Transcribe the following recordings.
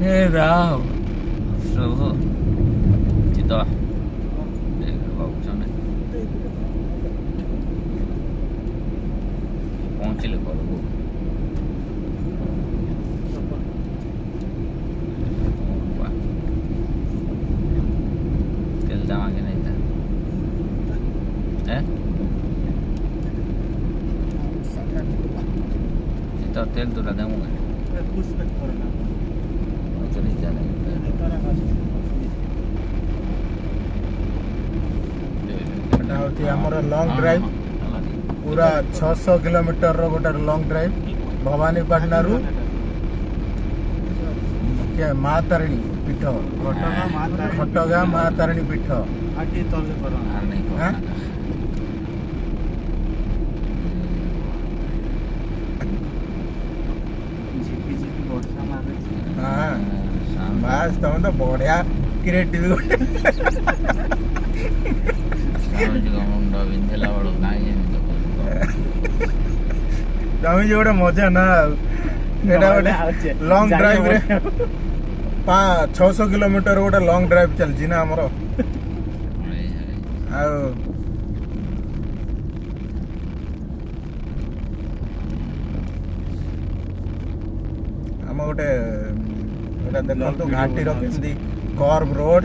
हे राम प्रभु चित्त देख बाबू सामने पहुँचले घरको तेल दामा कि नहीं था चित्त तेल तुला देऊँगा आमर लॉन्ग ड्राइव पूरा 600 किलोमीटर गोटे लॉन्ग ड्राइव भवानीपाटना रु माँ तारिणी पीठ घटगाँ माँ तारिणी पीठ बास तुम तो बढ़िया क्रिएटिव तमें जो गोटे मजा ना लॉन्ग ड्राइव रे 600 किलोमीटर गोटे लॉन्ग ड्राइव चलची ना आमर आम गोटे देखो घाटी रखी कर्व रोड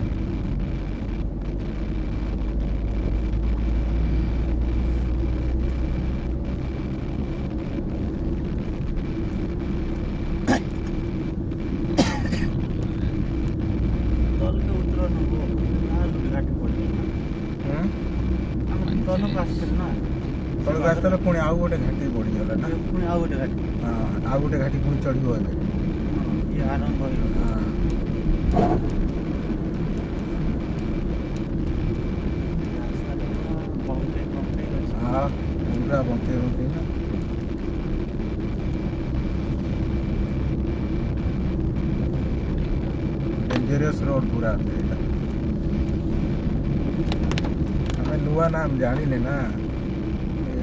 पुणी आउ गोटे घाटी बढ़ीगला ना पुणी आउ गोटे घाटी आउ गोटे घाटी पुणी चढ़ो ये आरंभ हाँ पूरा बंटे बंटे ना डेंजरियस रोड पूरा हमें नुआ नाम जानी ना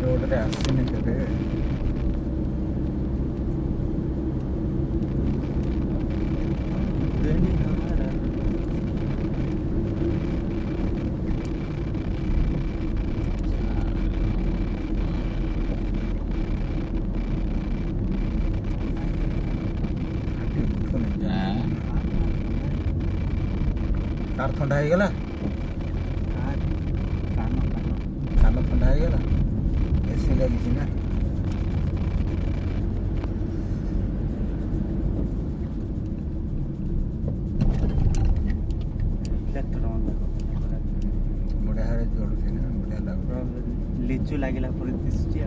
रोड रे आसने केबे तार ठंडा हो गला कान ठंडा हो गला एसी लगी ना बढ़िया जलुची ना बढ़िया लग लिचु लगिला पूरी दिसची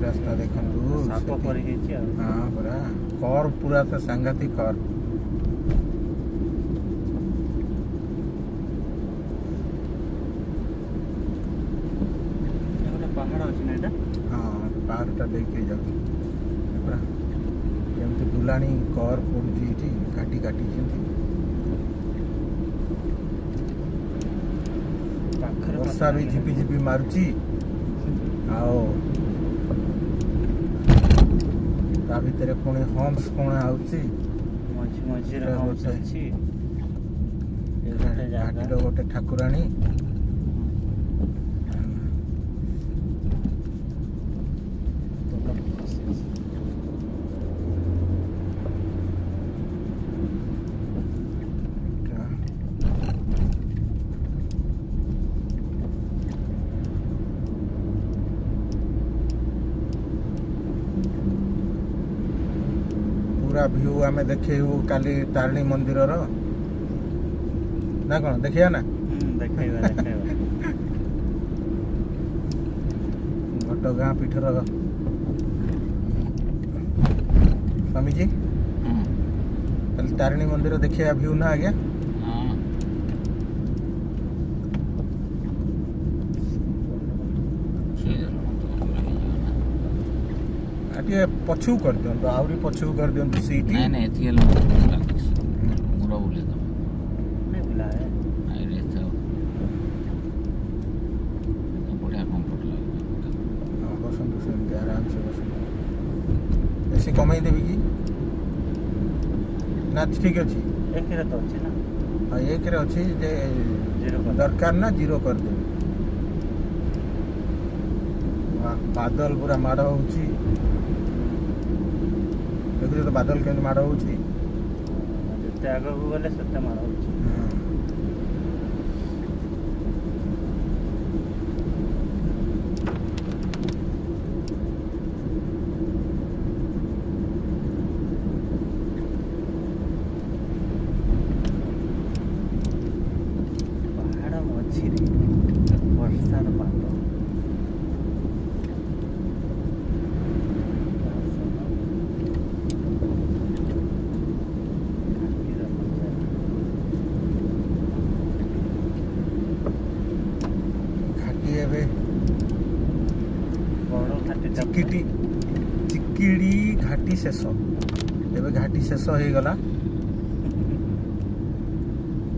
रास्ता देखु हाँ पूरा कर्व पूरा तो सांघातिक कर्व पहाड़ अच्छी ना हाँ पहाड़टा देखिए जाऊँ पूरा केमती बुलानी कर्व पड़ुची काटी काटी वर्षा भी झिपी झिपी मारुची आओ ता भितर पुणी हम्स कौन आउची मझी मझी हम्स अछि घाटीर गोटे ठाकुराणी पूरा व्यू आम देखे काली तारिणी मंदिर ना कौन देखिया ना घटगाँ पीठर स्वामी जी तारिणी मंदिर देखिए व्यू ना आज्ञा हाँ टे पछू कर दियंतु आउरी पछू कर दियंतु सीट नहीं नहीं एथी हेलो मुरा बोले तो नहीं बुला है आई रे तो बढ़िया कंफर्ट लगे बसंत सेमती आराम से बसंत ऐसी कमाई देवी की ना ठीक अच्छी एक रे तो अच्छे ना हाँ एक रे अच्छी जे जीरो कर दरकार ना जीरो कर देवी बादल पूरा माड़ होची देखुଛ तो बादल केମିତି माड़ होची ଯେତେ ଆଗକୁ ଗଲେ ସେତେ ମାଡ଼ ହେଉଛି ପାହାଡ଼ ମଝିରେ ବର୍ଷାର ପାଗ ଘାଟି ଏବେ ବଡ଼ ଘାଟିଟା ଚିକିଟି ଚିକିଡ଼ି ଘାଟି ଶେଷ ଏବେ ଘାଟି ଶେଷ ହେଇଗଲା